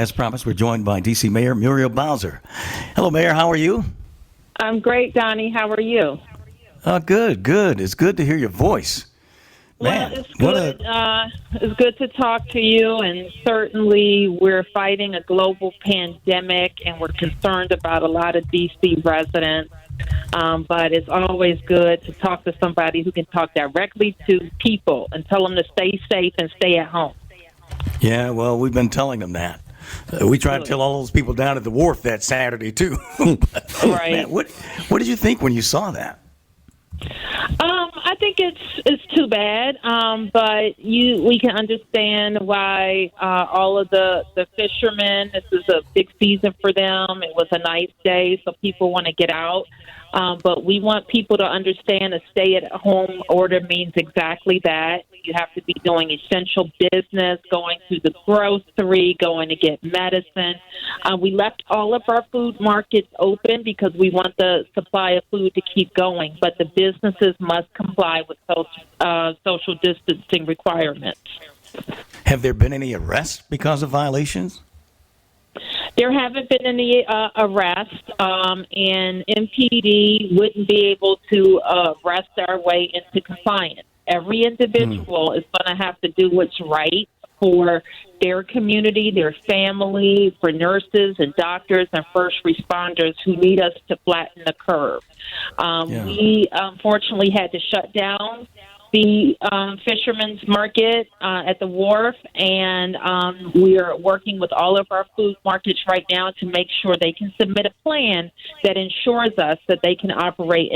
as promised, we're joined by D.C. Mayor Muriel Bowser. Hello, Mayor. How are you? I'm great, Donnie. How are you? Good, good. It's good to hear your voice. Man, Well, it's good. It's good to talk to you, and certainly we're fighting a global pandemic, and we're concerned about a lot of D.C. residents. But it's always good to talk to somebody who can talk directly to people and tell them to stay safe and stay at home. Yeah, well, we've been telling them that. We tried to tell all those people down at the wharf that Saturday, too. Right. Man, what did you think when you saw that? I think it's too bad, but we can understand why all of the fishermen. This is a big season for them. It was a nice day, so people want to get out. But we want people to understand a stay-at-home order means exactly that. You have to be doing essential business, going to the grocery, going to get medicine. We left all of our food markets open because we want the supply of food to keep going, but the businesses must comply with social distancing requirements. Have there been any arrests because of violations? There haven't been any arrests, and MPD wouldn't be able to arrest our way into compliance. Every individual is going to have to do what's right for their community, their family, for nurses and doctors and first responders who need us to flatten the curve. We unfortunately had to shut down the fishermen's market at the wharf, and we are working with all of our food markets right now to make sure they can submit a plan that ensures us that they can operate.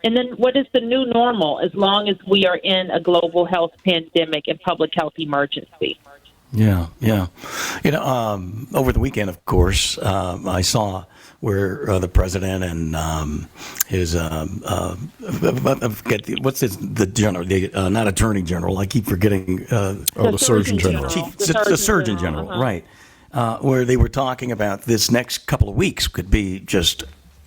And then what is the new normal as long as we are in a global health pandemic and public health emergency? Yeah. You know, over the weekend, of course, I saw where the president and his the general, not attorney general. I keep forgetting. The Surgeon General. The Surgeon General, right? Where they were talking about this next couple of weeks could be just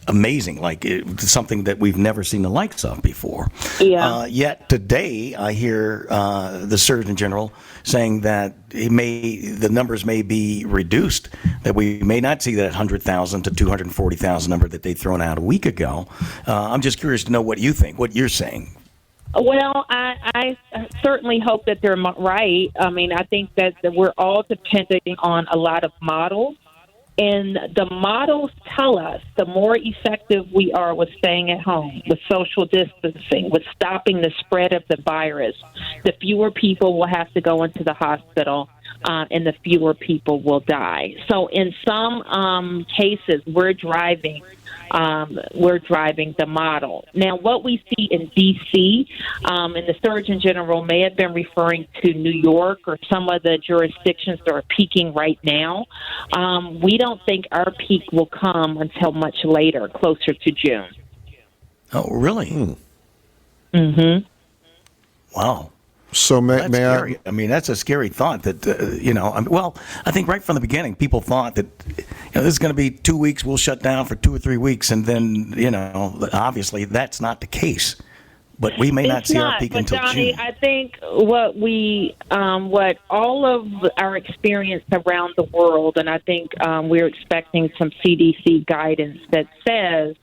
amazing, like something that we've never seen the likes of before. Yeah. Yet today, I hear the Surgeon General saying that the numbers may be reduced, that we may not see that 100,000 to 240,000 number that they'd thrown out a week ago. I'm just curious to know what you think, what you're saying. Well, I certainly hope that they're right. I mean, I think that we're all depending on a lot of models. And the models tell us the more effective we are with staying at home, with social distancing, with stopping the spread of the virus, the fewer people will have to go into the hospital, and the fewer people will die. So in some cases, we're driving the model. Now, what we see in D.C., and the Surgeon General may have been referring to New York or some of the jurisdictions that are peaking right now, we don't think our peak will come until much later, closer to June. Oh, really? Mm-hmm. Wow. So that's scary. I mean, that's a scary thought that, I think right from the beginning, people thought that, this is going to be 2 weeks, we'll shut down for 2 or 3 weeks. And then, obviously that's not the case. But we may not see our peak until Donnie, June. I think what all of our experience around the world, and I think we're expecting some CDC guidance that says,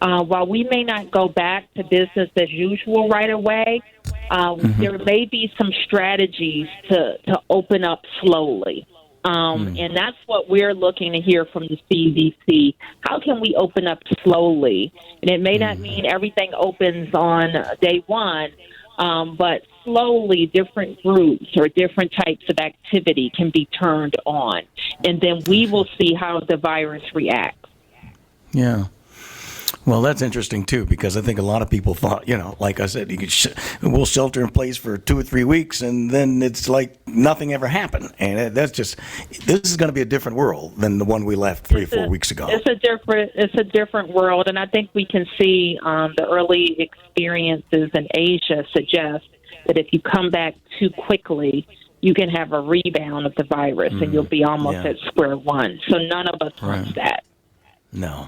while we may not go back to business as usual right away, there may be some strategies to open up slowly. And that's what we're looking to hear from the CDC. How can we open up slowly? And it may not mean everything opens on day one, but slowly different groups or different types of activity can be turned on. And then we will see how the virus reacts. Yeah. Well, that's interesting, too, because I think a lot of people thought, like I said, we'll shelter in place for 2 or 3 weeks, and then it's like nothing ever happened. And this is going to be a different world than the one we left 3 or 4 weeks ago. It's a different world, and I think we can see the early experiences in Asia suggest that if you come back too quickly, you can have a rebound of the virus, and you'll be almost at square one. So none of us want that. No.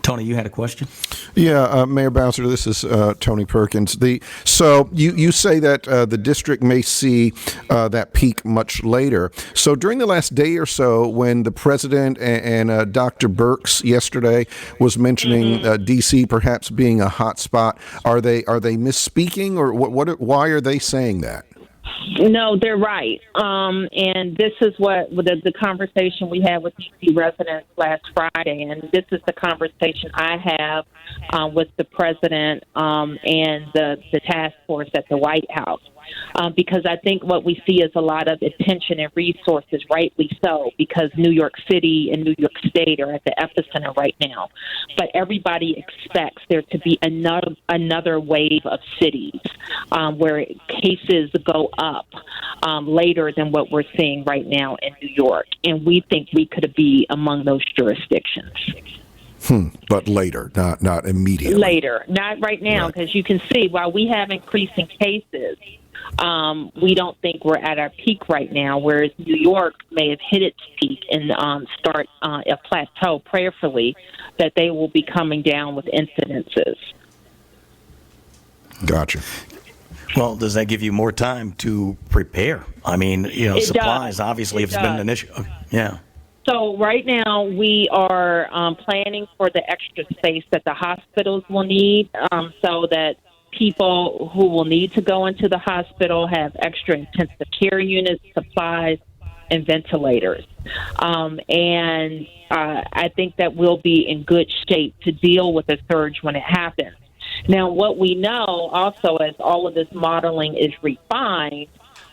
Tony, you had a question? Yeah, Mayor Bowser, this is Tony Perkins. So you say that the district may see that peak much later. So during the last day or so, when the president and Dr. Birx yesterday was mentioning D.C. perhaps being a hot spot, are they misspeaking, or why are they saying that? No, they're right. And this is what the conversation we had with DC residents last Friday, and this is the conversation I have with the president and the task force at the White House. Because I think what we see is a lot of attention and resources, rightly so, because New York City and New York State are at the epicenter right now. But everybody expects there to be another wave of cities where cases go up later than what we're seeing right now in New York. And we think we could be among those jurisdictions. But later, not immediately. Later, not right now, because you can see while we have increasing cases, we don't think we're at our peak right now, whereas New York may have hit its peak and start a plateau, prayerfully, that they will be coming down with incidences. Gotcha. Well, does that give you more time to prepare? I mean, It supplies does. obviously have been an issue. Yeah. So right now we are planning for the extra space that the hospitals will need so that people who will need to go into the hospital have extra intensive care units, supplies, and ventilators. And I think that we'll be in good shape to deal with a surge when it happens. Now, what we know also, as all of this modeling is refined,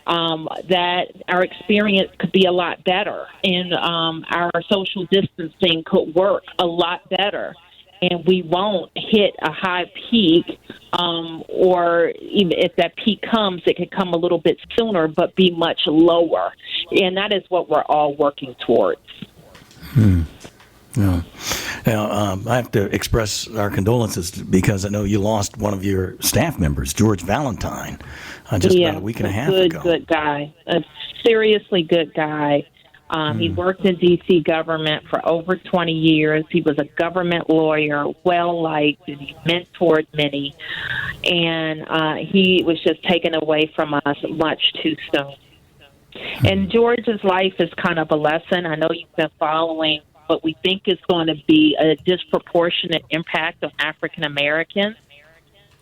that our experience could be a lot better, and our social distancing could work a lot better, and we won't hit a high peak, or even if that peak comes, it could come a little bit sooner, but be much lower. And that is what we're all working towards. Yeah. Now, I have to express our condolences because I know you lost one of your staff members, George Valentine, just about a week and a half ago. Good guy, a seriously good guy. He worked in D.C. government for over 20 years. He was a government lawyer, well-liked, and he mentored many. And he was just taken away from us much too soon. And George's life is kind of a lesson. I know you've been following what we think is going to be a disproportionate impact on African Americans.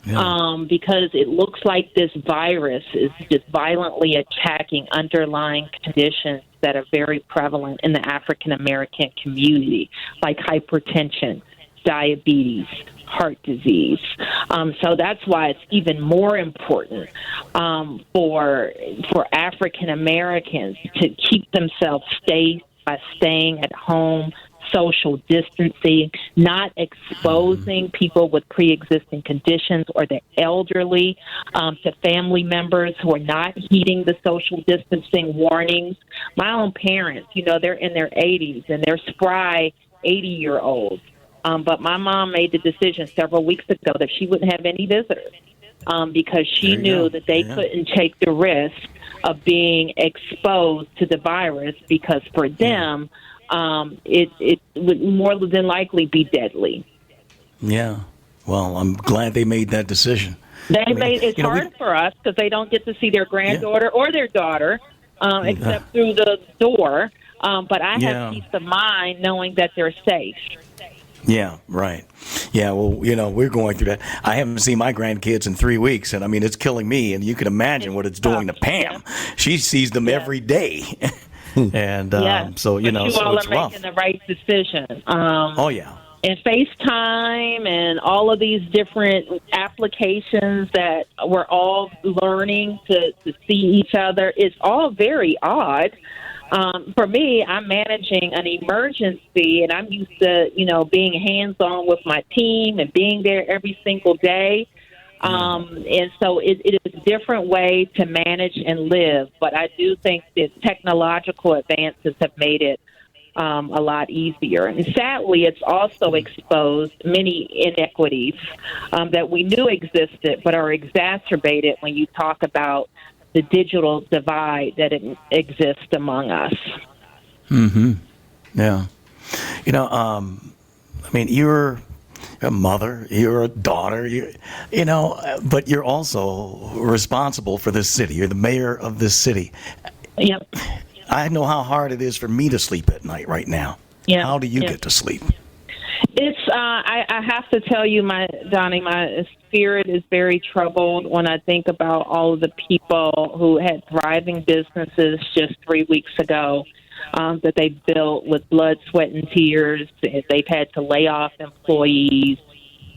Yeah. Because it looks like this virus is just violently attacking underlying conditions that are very prevalent in the African American community, like hypertension, diabetes, heart disease. So that's why it's even more important for African Americans to keep themselves safe by staying at home, social distancing, not exposing people with pre-existing conditions or the elderly to family members who are not heeding the social distancing warnings. My own parents, they're in their 80s and they're spry 80-year-olds. But my mom made the decision several weeks ago that she wouldn't have any visitors because she knew that they couldn't take the risk of being exposed to the virus because for them, it would more than likely be deadly. Yeah. Well, I'm glad they made that decision. It's hard for us because they don't get to see their granddaughter or their daughter except through the door. But I have peace of mind knowing that they're safe. Yeah, right. Yeah, well, we're going through that. I haven't seen my grandkids in 3 weeks, and I mean, it's killing me, and you can imagine what it's doing to Pam. Yeah. She sees them every day. And so, but you so all it's are rough. making the right decision. Oh, yeah. And FaceTime and all of these different applications that we're all learning to see each other, it's all very odd. For me, I'm managing an emergency, and I'm used to, being hands-on with my team and being there every single day. And so it is a different way to manage and live. But I do think that technological advances have made it a lot easier. And sadly, it's also exposed many inequities that we knew existed but are exacerbated when you talk about the digital divide that exists among us. Mm-hmm. Yeah. I mean, you're a mother, you're a daughter, but you're also responsible for this city. You're the mayor of this city. Yep. I know how hard it is for me to sleep at night right now. Yeah. How do you get to sleep? It's I have to tell you, Donnie, my spirit is very troubled when I think about all of the people who had thriving businesses just 3 weeks ago that they built with blood, sweat, and tears. They've had to lay off employees.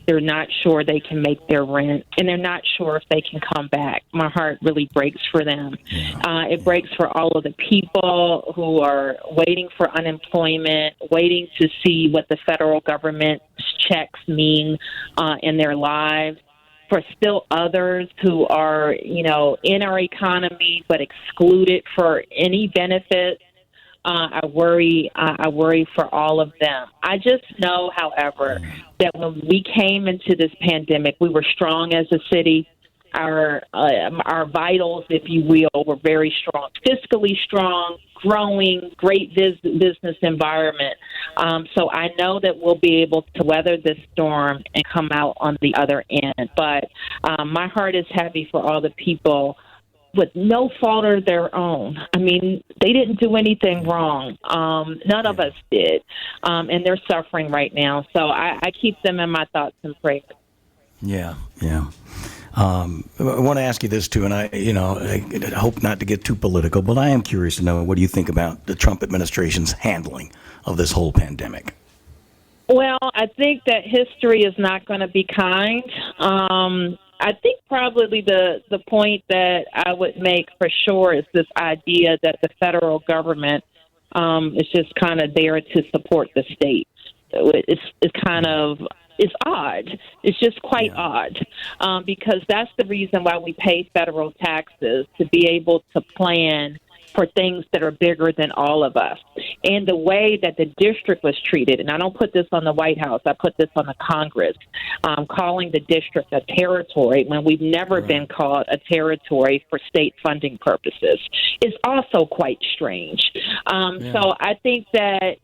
They're not sure they can make their rent, and they're not sure if they can come back. My heart really breaks for them. It breaks for all of the people who are waiting for unemployment, waiting to see what the federal government's checks mean in their lives. For still others who are, in our economy but excluded for any benefits. I worry for all of them. I just know, however, that when we came into this pandemic, we were strong as a city. Our vitals, if you will, were very strong, fiscally strong, growing, great business environment. So I know that we'll be able to weather this storm and come out on the other end. But my heart is heavy for all the people with no fault of their own. I mean, they didn't do anything wrong. None of us did. And they're suffering right now. So I keep them in my thoughts and prayers. Yeah. I want to ask you this, too, and I hope not to get too political, but I am curious to know, what do you think about the Trump administration's handling of this whole pandemic? Well, I think that history is not going to be kind. I think probably the point that I would make for sure is this idea that the federal government is just kind of there to support the states. It's odd. It's just quite odd because that's the reason why we pay federal taxes, to be able to plan for things that are bigger than all of us. And the way that the district was treated, and I don't put this on the White House, I put this on the Congress, calling the district a territory when we've never been called a territory for state funding purposes is also quite strange. So I think that,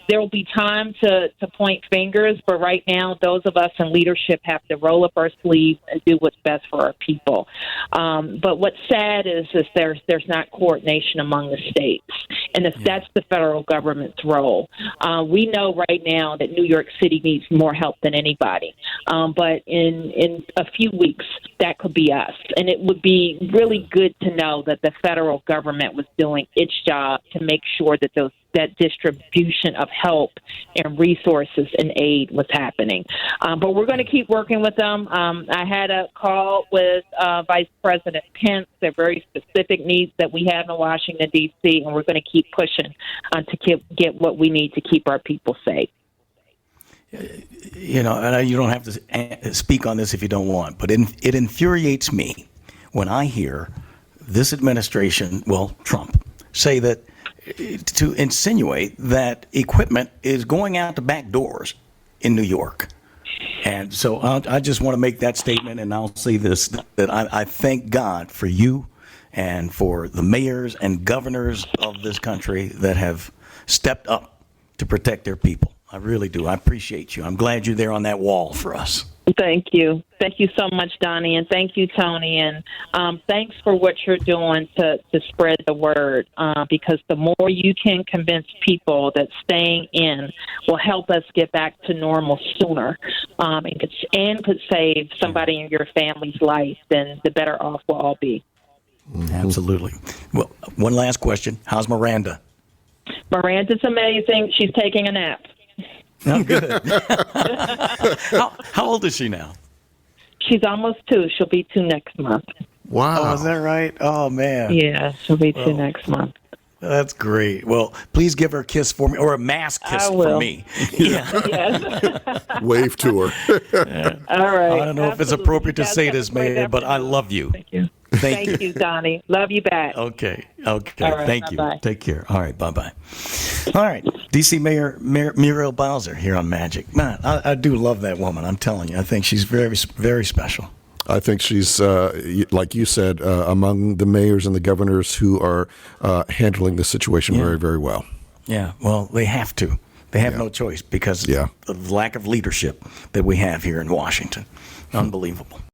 there will be time to point fingers, but right now, those of us in leadership have to roll up our sleeves and do what's best for our people. But what's sad is there's not coordination among the states, and that's the federal government's role. We know right now that New York City needs more help than anybody, but in a few weeks, that could be us. And it would be really good to know that the federal government was doing its job to make sure that that distribution of help and resources and aid was happening. But we're going to keep working with them. I had a call with Vice President Pence. There are very specific needs that we have in Washington, D.C., and we're going to keep pushing to get what we need to keep our people safe. You don't have to speak on this if you don't want, but it infuriates me when I hear this administration, Trump, say that to insinuate that equipment is going out the back doors in New York. And so I just want to make that statement, and I'll say this, that I thank God for you and for the mayors and governors of this country that have stepped up to protect their people. I really do. I appreciate you. I'm glad you're there on that wall for us. Thank you. Thank you so much, Donnie, and thank you, Tony, and thanks for what you're doing to spread the word, because the more you can convince people that staying in will help us get back to normal sooner and could save somebody in your family's life, then the better off we'll all be. Absolutely. Well, one last question. How's Miranda? Miranda's amazing. She's taking a nap. Oh, good. How old is she now? She's almost 2. She'll be 2 next month. Wow. Oh, is that right? Oh, man. Yeah, she'll be 2 next month. That's great. Well, please give her a kiss for me, or a mass kiss for me. Yeah. Yes. Wave to her. Yeah. All right. I don't know if it's appropriate to say this, Mayor, but I love you. Thank you. Thank Thank you, Donnie. Love you back. Okay. All right, Thank you. bye-bye. Take care. All right. Bye-bye. All right. D.C. Mayor Muriel Bowser here on Magic. Man, I do love that woman. I'm telling you. I think she's very, very special. I think she's, like you said, among the mayors and the governors who are handling the situation very, very well. Yeah. Well, they have to. They have no choice because Yeah. of the lack of leadership that we have here in Washington. Unbelievable.